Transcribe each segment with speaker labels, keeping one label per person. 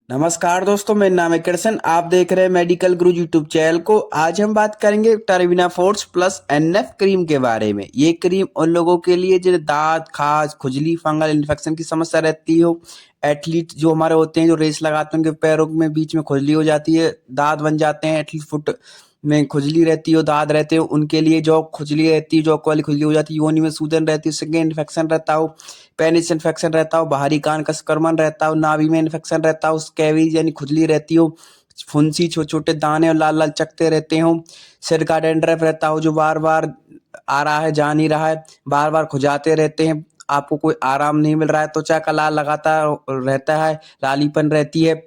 Speaker 1: नमस्कार दोस्तों, मेरा नाम है कृष्ण। आप देख रहे हैं मेडिकल गुरु यूट्यूब चैनल को। आज हम बात करेंगे टर्बिना फोर्स प्लस एनएफ क्रीम के बारे में। ये क्रीम उन लोगों के लिए जिन्हें दांत, खाज, खुजली, फंगल इन्फेक्शन की समस्या रहती हो। एथलीट जो हमारे होते हैं, जो रेस लगाते हैं, उनके पैरों में बीच में खुजली हो जाती है, दांत बन जाते हैं, एथलीट फुट में खुजली रहती हो, दांत रहते हो, उनके लिए जो खुजली रहती है, जो वाली खुजली हो जाती है, योनि में सूजन रहती है, स्किन इन्फेक्शन रहता हो, पेनिस इन्फेक्शन रहता हो, बाहरी कान का संक्रमण रहता हो, नाभि में इन्फेक्शन रहता हो, स्कैबीज यानी खुजली रहती हो, फुंसी, छोटे छोटे दाने और लाल लाल चकते रहते हो, सिर का डैंड्रफ रहता हो जो बार बार आ रहा है, जा नहीं रहा है, बार बार खुजाते रहते हैं, आपको कोई आराम नहीं मिल रहा है, त्वचा का लाल लगातार रहता है, लालीपन रहती है,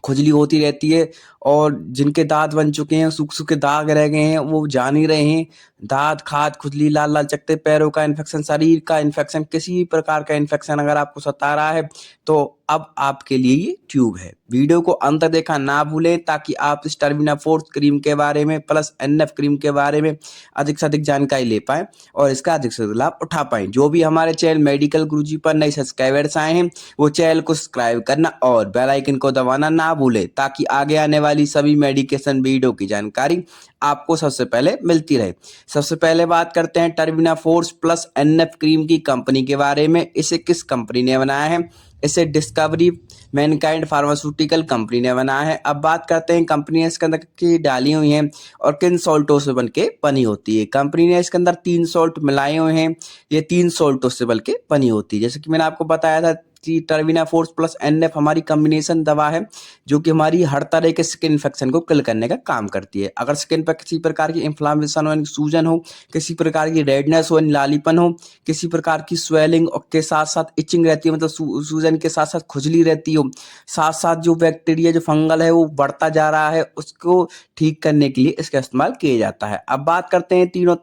Speaker 1: खुजली होती रहती है, और जिनके दांत बन चुके हैं, सूख सूखे दाग रह गए हैं, वो जान ही रहे हैं। दांत, खाज, खुजली, लाल लाल चकत्ते, पैरों का इन्फेक्शन, शरीर का इन्फेक्शन, किसी भी प्रकार का इन्फेक्शन अगर आपको सता रहा है तो अब आपके लिए ये ट्यूब है। वीडियो को अंत तक देखना ना भूलें ताकि आप इस टर्बिना फोर्स क्रीम के बारे में प्लस एनएफ क्रीम के बारे में अधिक से अधिक जानकारी ले पाएं और इसका अधिक से अधिक लाभ उठा पाएं। जो भी हमारे चैनल मेडिकल गुरुजी पर नए सब्सक्राइबर्स आए हैं, वो चैनल को सब्सक्राइब करना और बेल आइकन को दबाना ना भूलें ताकि आगे आने वाली सभी मेडिकेशन वीडियो की जानकारी आपको सबसे पहले मिलती रहे। सबसे पहले बात करते हैं टर्बिना फोर्स प्लस एनएफ क्रीम की कंपनी के बारे में। इसे किस कंपनी ने बनाया है? इसे डिस्कवरी मैनकाइंड फार्मास्यूटिकल कंपनी ने बनाया है। अब बात करते हैं कंपनी इसके अंदर की डाली हुई हैं और किन सॉल्टों से बन के बनी होती है। कंपनी ने इसके अंदर 3 सॉल्ट मिलाए हुए हैं। ये 3 सॉल्टों से बन के बनी होती है। जैसे कि मैंने आपको बताया था कि टर्बिना फोर्स प्लस एनएफ हमारी कॉम्बिनेशन दवा है जो कि हमारी हर तरह के स्किन इन्फेक्शन को किल करने का काम करती है। अगर स्किन पर किसी प्रकार की इन्फ्लामेशन हो, सूजन हो, किसी प्रकार की रेडनेस हो, लालीपन हो, किसी प्रकार की स्वेलिंग और के साथ साथ इचिंग रहती है, मतलब सूजन के साथ साथ खुजली रहती हो, साथ साथ जो बैक्टीरिया, जो फंगल है वो बढ़ता जा रहा है, उसको ठीक करने के लिए इसका इस्तेमाल किया जाता है। अब बात करते हैं तीनों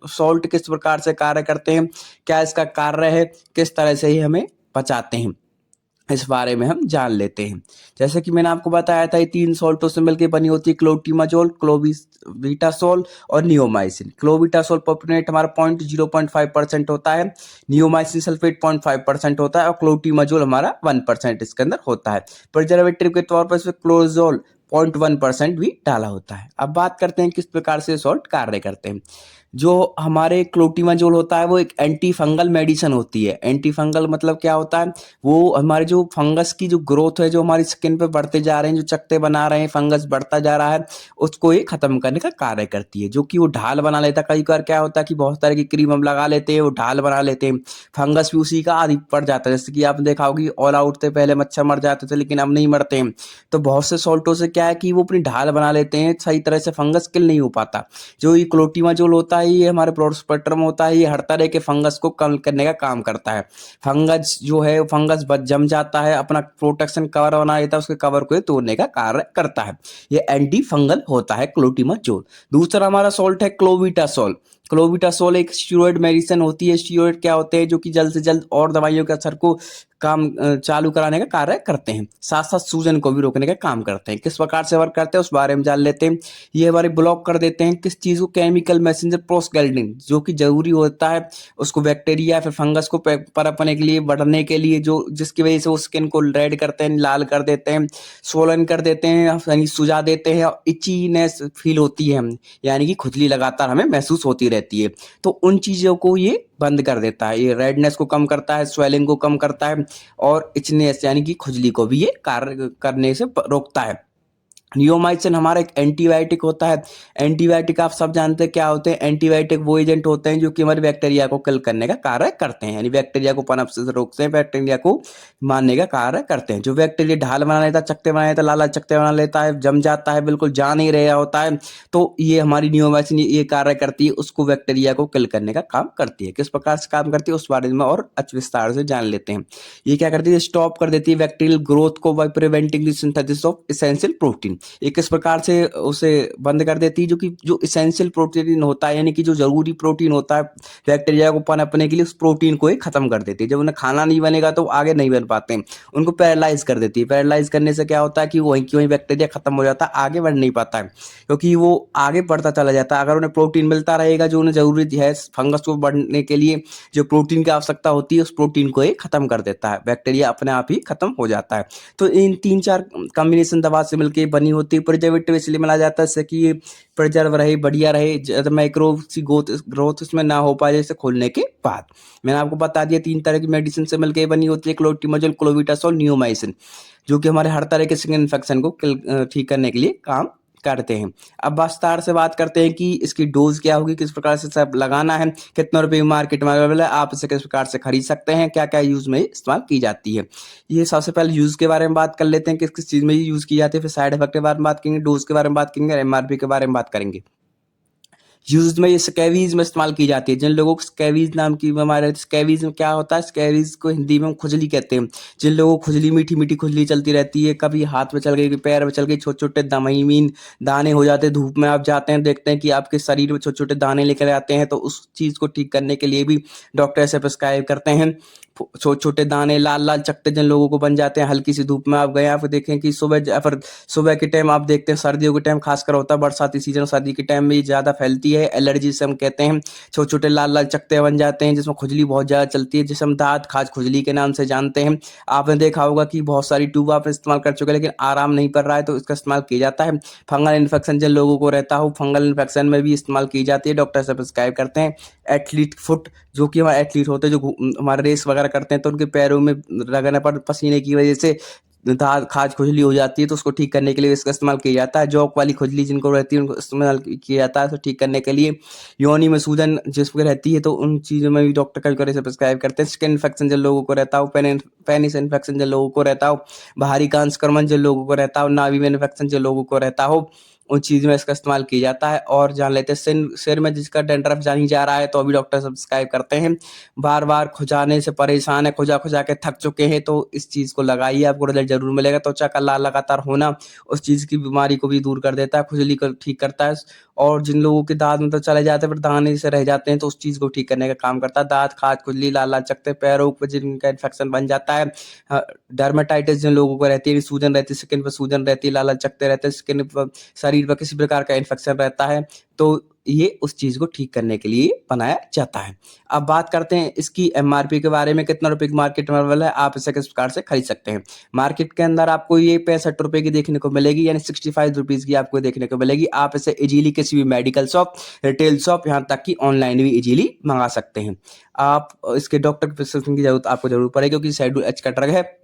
Speaker 1: सॉल्ट किस प्रकार से कार्य करते हैं, क्या इसका कार्य है, किस तरह से ही हमें बचाते हैं, इस बारे में हम जान लेते हैं। जैसे कि मैंने आपको बताया था, ये 3 सॉल्टों से मिलकर बनी होती है क्लोटिमाजोल, क्लोविटासोल और नियोमाइसिन। क्लोविटासोल परपेनेट हमारा 0.5% होता है, नियोमाइसिन सल्फेट 0.5% होता है और क्लोटिमाजोल हमारा 1% इसके अंदर होता है। प्रिजर्वेटिव के तौर पर इसमें क्लोजोल 0.1% भी डाला होता है। अब बात करते हैं किस प्रकार से सॉल्ट कार्य करते हैं। जो हमारे क्लोटिमाजोल होता है वो एक एंटी फंगल मेडिसिन होती है। एंटी फंगल मतलब क्या होता है? वो हमारे जो फंगस की जो ग्रोथ है, जो हमारी स्किन पे बढ़ते जा रहे हैं, जो चकत्ते बना रहे हैं, फंगस बढ़ता जा रहा है, उसको ये खत्म करने का कार्य करती है। जो कि वो ढाल बना लेता है। कई बार क्या होता है कि बहुत तरह की क्रीम हम लगा लेते हैं, वो ढाल बना लेते हैं, फंगस भी उसी का आदि पड़ जाता है। जैसे कि आपने देखा होगी ऑल आउट से पहले मच्छर मर जाते थे लेकिन अब नहीं मरते हैं। तो बहुत से सॉल्टों से क्या है कि वो अपनी ढाल बना लेते हैं, सही तरह से फंगस किल नहीं हो पाता। जो ये क्लोटिमाजोल होता है, ये हमारे प्रोस्पेक्ट्रम होता है, ये हर तरह के फंगस को कम करने का काम करता है। फंगस जो है, फंगस जम जाता है, अपना प्रोटेक्शन कवर बना लेता है, उसके कवर को तोड़ने का कार्य करता है। ये एंटी फंगल होता है क्लोटिमाजोल। दूसरा हमारा सॉल्ट है क्लोविटासोल। क्लोविटासोल एक स्टीरॉयड मेडिसिन होती है। स्टीरॉयड क्या होते हैं? जो कि जल्द से जल्द और दवाइयों के असर को काम चालू कराने का कार्य करते हैं, साथ साथ सूजन को भी रोकने का काम करते हैं। किस प्रकार से वर्क करते हैं उस बारे में जान लेते हैं। ये हमारे ब्लॉक कर देते हैं किस चीज को? केमिकल मैसेंजर प्रोस्केल्डिन, जो कि जरूरी होता है उसको बैक्टीरिया फिर फंगस को पनपने के लिए, बढ़ने के लिए, जो जिसकी वजह से वो स्किन को रेड करते हैं, लाल कर देते हैं, सोलन कर देते हैं, यानी सुझा देते हैं, और इचीनेस फील होती है, यानी कि खुजली लगातार हमें महसूस होती रहती है। तो उन चीजों को ये बंद कर देता है। ये रेडनेस को कम करता है, स्वेलिंग को कम करता है और इचनेस यानी कि खुजली को भी ये कार्य करने से रोकता है। नियोमाइसिन हमारा एक एंटीबायोटिक होता है। एंटीबायोटिक आप सब जानते हैं क्या होते हैं। एंटीबायोटिक वो एजेंट होते हैं जो कि हमारे बैक्टीरिया को किल करने का कार्य करते हैं, यानी बैक्टीरिया को पनप से रोकते हैं, बैक्टीरिया को मारने का कार्य करते हैं। जो बैक्टीरिया ढाल बना लेता है, चकत्ते बना लेता है, लाल लाल चकत्ते बना लेता है, जम जाता है, बिल्कुल जा नहीं रहा होता है, तो ये हमारी नियोमाइसिन ये कार्य करती है, उसको बैक्टीरिया को किल करने का काम करती है। किस प्रकार से काम करती है उस बारे में और अच्छे विस्तार से जान लेते हैं। ये क्या करती है? स्टॉप कर देती है बैक्टीरियल ग्रोथ को by preventing the synthesis of essential protein. ये किस प्रकार से उसे बंद कर देती है, जो इसेंशियल प्रोटीन होता है, यानी कि जो ज़रूरी प्रोटीन होता है बैक्टीरिया को पनपने के लिए, उस प्रोटीन को ही ख़त्म कर देती है। जब उन्हें खाना नहीं बनेगा तो वो आगे नहीं बन पाते हैं, उनको पैरालाइज़ कर देती है। पैरालाइज़ करने से क्या होता है कि वहीं की वहीं बैक्टीरिया ख़त्म हो जाता है, आगे बढ़ नहीं पाता है, क्योंकि वो आगे बढ़ता चला जाता है। अगर उन्हें प्रोटीन मिलता रहेगा जो उन्हें ज़रूरी है फंगस को बढ़ने के लिए, जो प्रोटीन की आवश्यकता होती है, उस प्रोटीन को ही ख़त्म कर देता है, बैक्टीरिया अपने आप ही ख़त्म हो जाता है। तो इन 3-4 कॉम्बिनेशन दवा से मिलके बनी होती है। प्रिजर्वेटिव इसलिए मिलाया जाता है जिससे कि ये प्रिजर्व रहे, बढ़िया रहे, ज़्यादा माइक्रोब की ग्रोथ इसमें ना हो पाए जैसे खोलने के बाद। मैंने आपको बता दिया 3 तरह की मेडिसिन से मिलके बनी होती है, क्लोट्रिमजोल, क्लोविटासोल, नियोमाइसिन, जो कि हमारे हर तरह के स्किन इन्फेक्शन को ठीक करने के लिए काम करते हैं। अब विस्तार से बात करते हैं कि इसकी डोज क्या होगी, किस प्रकार से सब लगाना है, कितने रुपए मार्केट में अवेलेबल है, आप इसे किस प्रकार से खरीद सकते हैं, क्या क्या यूज में इस्तेमाल की जाती है। ये सबसे पहले यूज के बारे में बात कर लेते हैं, किस किस चीज में यूज की जाती है, फिर साइड इफेक्ट के बारे में बात करेंगे, डोज के बारे में बात करेंगे, एमआरपी के बारे में बात करेंगे। यूज में ये स्कैवीज में इस्तेमाल की जाती है। जिन लोगों को स्कैवीज नाम की बीमारी है, स्कैवीज में क्या होता है, स्कैवीज को हिंदी में हम खुजली कहते हैं। जिन लोगों को खुजली, मीठी मीठी खुजली चलती रहती है, कभी हाथ में चल गई, कभी पैर में चल गई, छोटे छोटे दमहीमीन दाने हो जाते हैं, धूप में आप जाते हैं देखते हैं कि आपके शरीर में छोटे छोटे दाने लेकर आते हैं, तो उस चीज को ठीक करने के लिए भी डॉक्टर ऐसे प्रिस्क्राइब करते हैं। छोटे छोटे दाने लाल लाल चकते जिन लोगों को बन जाते हैं, हल्की सी धूप में आप गए, आप देखें कि सुबह के टाइम आप देखते हैं, सर्दियों के टाइम खासकर होता है, बरसाती सीजन सर्दी के टाइम में ये ज़्यादा फैलती है, एलर्जी से हम कहते हैं। छोटे छोटे लाल लाल चकते बन जाते हैं जिसमें खुजली बहुत ज़्यादा चलती है, जिसे हम दाँत खाज खुजली के नाम से जानते हैं। आपने देखा होगा कि बहुत सारी ट्यूब आप इस्तेमाल कर चुके हैं लेकिन आराम नहीं पड़ रहा है, तो इसका इस्तेमाल किया जाता है। फंगल इन्फेक्शन जिन लोगों को रहता हो, फंगल इन्फेक्शन में भी इस्तेमाल की जाती है, डॉक्टर से प्रिस्क्राइब करते हैं। एथलीट फुट, जो कि हमारे एथलीट होते हैं, जो हमारे रेस वगैरह करते हैं, तो उनके पैरों में लगने पर पसीने की वजह से दाँत खाज खुजली हो जाती है, तो उसको ठीक करने के लिए इसका इस्तेमाल किया जाता है। जॉक वाली खुजली जिनको रहती है, उनको इस्तेमाल किया जाता है तो ठीक करने के लिए। योनि में सूजन जिसको रहती है, तो उन चीज़ों में भी डॉक्टर कभी कभी प्रिस्क्राइब करते हैं। स्किन इन्फेक्शन जिन लोगों को रहता हो, पेनिस इन्फेक्शन जिन लोगों को रहता हो, बाहरी का संक्रमण जिन लोगों को रहता हो, नाभि में इन्फेक्शन जिन लोगों को रहता हो, उन चीज़ में इसका इस्तेमाल किया जाता है। और जान लेते हैं सिर में जिसका डैंड्रफ नहीं जा रहा है, तो अभी डॉक्टर सब्सक्राइब करते हैं। बार बार खुजाने से परेशान है, खुजा खुजा के थक चुके हैं, तो इस चीज़ को लगाइए, आपको रिजल्ट जरूर मिलेगा। त्वचा का लाल लगातार होना उस चीज़ की बीमारी को भी दूर कर देता है, खुजली को ठीक करता है। और जिन लोगों के दांत में तो चले जाते हैं पर दाने से रह जाते हैं, तो उस चीज़ को ठीक करने का काम करता है। दांत खाज खुजली लाल लाल चकते, पैरों पर जिनका इन्फेक्शन बन जाता है, डर्मेटाइटिस जिन लोगों को रहती है, सूजन रहती है, स्किन पर सूजन रहती है, लाल लाल चकते रहते हैं, स्किन पर शरीर पर किसी प्रकार का इन्फेक्शन रहता है, तो ये उस चीज़ को ठीक करने के लिए बनाया जाता है। अब बात करते हैं इसकी एमआरपी के बारे में, कितना रुपए की मार्केट में अवेलेबल है, आप इसे किस प्रकार से खरीद सकते हैं। मार्केट के अंदर आपको ये 65 रुपए की देखने को मिलेगी, यानी 65 रुपीज़ की आपको देखने को मिलेगी। आप इसे इजीली किसी भी मेडिकल शॉप, रिटेल शॉप, यहाँ तक कि ऑनलाइन भी इजीली मंगा सकते हैं। आप इसके डॉक्टर की प्रिस्क्रिप्शन की जरूरत आपको जरूर पड़ेगी, क्योंकि शेड्यूल एच का ड्रग है।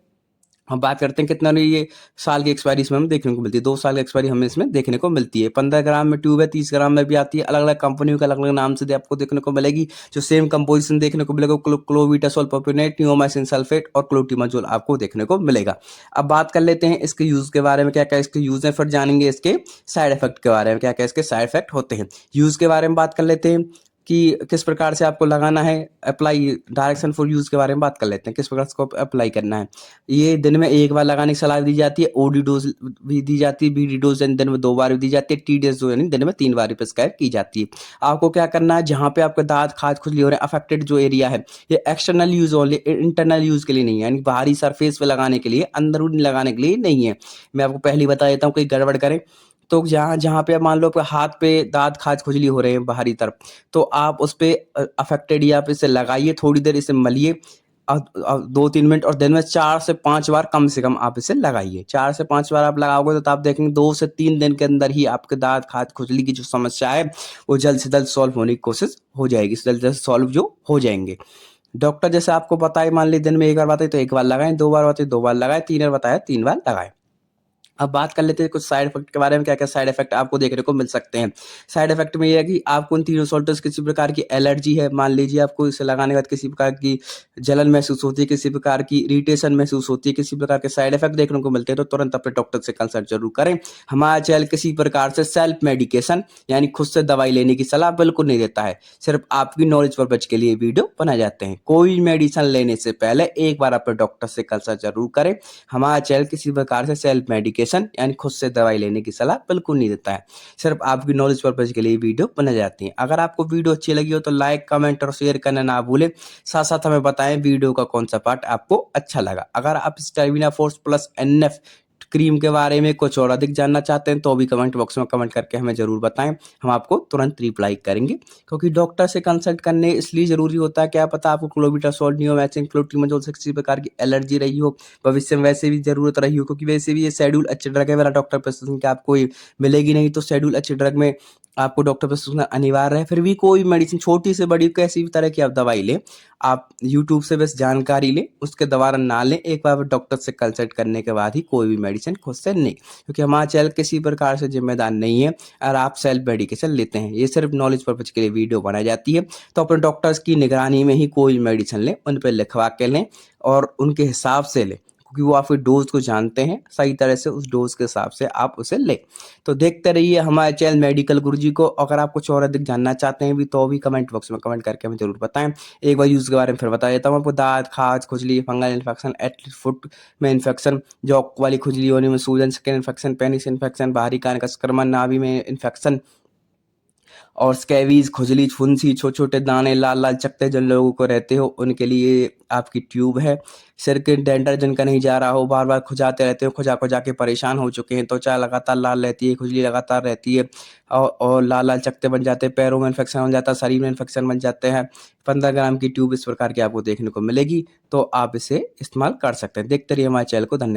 Speaker 1: हम बात करते हैं कितना ये साल की एक्सपायरी इसमें हमें देखने को मिलती है, 2 साल की एक्सपायरी हमें इसमें देखने को मिलती है। 15 ग्राम में ट्यूब है, 30 ग्राम में भी आती है, अलग अलग कंपनियों के अलग अलग नाम से आपको देखने को मिलेगी। जो सेम कंपोजिशन देखने को मिलेगा, क्लोविटासोल प्रोपियोनेट, नियोमाइसिन सल्फेट और क्लोट्रिमजोल आपको देखने को मिलेगा। अब बात कर लेते हैं इसके यूज के बारे में, क्या क्या इसके यूज है, फिर जानेंगे इसके साइड इफेक्ट के बारे में, क्या क्या इसके साइड इफेक्ट होते हैं। यूज के बारे में बात कर लेते हैं कि किस प्रकार से आपको लगाना है। अप्लाई डायरेक्शन फॉर यूज़ के बारे में बात कर लेते हैं, किस प्रकार से अप्लाई करना है। ये दिन में 1 बार लगाने की सलाह दी जाती है। ओडी डोज भी दी जाती है, बीडी डोज दिन में 2 बार भी दी जाती है, टी डोज यानी दिन में 3 बार भी प्रिस्क्राइब की जाती है। आपको क्या करना है, जहाँ पे आपके दांत खाज खुजली हो रहे हैं, अफेक्टेड जो एरिया है, ये external use only, internal use के लिए नहीं है, यानी बाहरी सरफेस पे लगाने के लिए, अंदरूनी लगाने के लिए नहीं है। मैं आपको पहले ही बता देता हूँ, कोई गड़बड़ करें तो जहाँ जहाँ पे मान लो आपके हाथ पे दांत खाज खुजली हो रहे हैं बाहरी तरफ, तो आप उस पे अफेक्टेड या आप इसे लगाइए, थोड़ी देर इसे मलिए 2-3 मिनट, और दिन में 4 से 5 बार कम से कम आप इसे लगाइए। 4 से 5 बार आप लगाओगे तो आप देखेंगे 2 से 3 दिन के अंदर ही आपके दांत खाज खुजली की जो समस्या है वो जल्द से जल्द सॉल्व होने की कोशिश हो जाएगी, जल्द से जल्द सॉल्व जो हो जाएंगे। डॉक्टर जैसे आपको बताए, मान ली दिन में 1 बार बताए तो 1 बार लगाएं, 2 बार बताए 2 बार लगाएं, 3 बार बताया 3 बार लगाएं। अब बात कर लेते हैं कुछ साइड इफेक्ट के बारे में, क्या क्या साइड इफेक्ट आपको देखने को मिल सकते हैं। साइड इफेक्ट में यह है कि आपको इन तीनों सॉल्टों से किसी प्रकार की एलर्जी है, मान लीजिए आपको इसे लगाने के बाद किसी प्रकार की जलन महसूस होती है, किसी प्रकार की इरिटेशन महसूस होती है, किसी प्रकार के साइड इफेक्ट देखने को मिलते हैं, तो तुरंत अपने डॉक्टर से कंसल्ट जरूर करें। हमारा चैनल किसी प्रकार से सेल्फ मेडिकेशन यानी खुद से दवाई लेने की सलाह बिल्कुल नहीं देता है, सिर्फ आपकी नॉलेज पर्पज के लिए वीडियो बनाए जाते हैं। कोई मेडिसिन लेने से पहले एक बार अपने डॉक्टर से कंसल्ट जरूर करें। हमारा चैनल किसी प्रकार से सेल्फ मेडिकेशन मेडिकेशन यानी खुद से दवाई लेने की सलाह बिल्कुल नहीं देता है। सिर्फ आपकी नॉलेज पर्पज़ के लिए वीडियो बनाई जाती है। अगर आपको वीडियो अच्छी लगी हो तो लाइक, कमेंट और शेयर करना ना भूलें। साथ-साथ हमें बताएँ वीडियो का कौन-सा पार्ट आपको अच्छा लगा। अगर आप स्टेविना फोर्स प्लस एनएफ क्रीम के बारे में कुछ और अधिक जानना चाहते हैं तो भी कमेंट बॉक्स में कमेंट करके हमें ज़रूर बताएं। हम आपको तुरंत रिप्लाई करेंगे, क्योंकि डॉक्टर से कंसल्ट करने इसलिए ज़रूरी होता है, क्या पता आपको क्लोबिटासोल, नियोमैक्सिन, क्लोट्रिमजोल से किसी प्रकार की एलर्जी रही हो, भविष्य में वैसे भी ज़रूरत रही हो, क्योंकि वैसे भी ये शेड्यूल अच्छे ड्रग है। मेरा डॉक्टर प्रिस्क्रिप्शन की आपको ये मिलेगी नहीं, तो शेड्यूल अच्छे ड्रग में आपको डॉक्टर प्रिस्क्रिप्शन अनिवार्य है। फिर भी कोई मेडिसिन छोटी से बड़ी कैसी भी तरह की आप दवाई लें, आप यूट्यूब से बस जानकारी लें, उसके द्वारा ना लें। एक बार डॉक्टर से कंसल्ट करने के बाद ही कोई भी मेडिसिन खुद से लें, क्योंकि हमारा चैनल किसी प्रकार से जिम्मेदार नहीं है और आप सेल्फ मेडिकेशन लेते हैं। ये सिर्फ नॉलेज पर्पज के लिए वीडियो बनाई जाती है। तो अपने डॉक्टर्स की निगरानी में ही कोई मेडिसिन लें, उन पर लिखवा के लें और उनके हिसाब से लें, क्योंकि वो आपके डोज को जानते हैं। सही तरह से उस डोज के हिसाब से आप उसे लें। तो देखते रहिए हमारे चैनल मेडिकल गुरुजी को। अगर आप कुछ और अधिक जानना चाहते हैं भी तो भी कमेंट बॉक्स में कमेंट करके हमें जरूर बताएं। एक बार यूज़ के बारे में फिर बता देता हूँ आपको। दांत, खाज, खुजली, फंगल इन्फेक्शन, एथलीट फुट में इन्फेक्शन, जॉक वाली खुजली होने में सूजन, स्किन इन्फेक्शन, पेनिस इन्फेक्शन, बाहरी कान का संक्रमण, नाभि में इन्फेक्शन और स्कैबीज, खुजली, फुंसी, छोटे-छोटे दाने, लाल-लाल चकत्ते जिन लोगों को रहते हो उनके लिए आपकी ट्यूब है। सिर के डेंडर जिनका नहीं जा रहा हो, बार-बार खुजाते रहते हो, खुजा-खुजा के परेशान हो चुके हैं, त्वचा लगातार लाल रहती है, खुजली लगातार रहती है और लाल-लाल चकत्ते बन जाते हैं, पैरों में इन्फेक्शन हो जाता है, शरीर में इन्फेक्शन बन जाते हैं। 15 ग्राम की ट्यूब इस प्रकार की आपको देखने को मिलेगी, तो आप इसे इस्तेमाल कर सकते हैं। देखते रहिए हमारे चैनल को। धन्यवाद।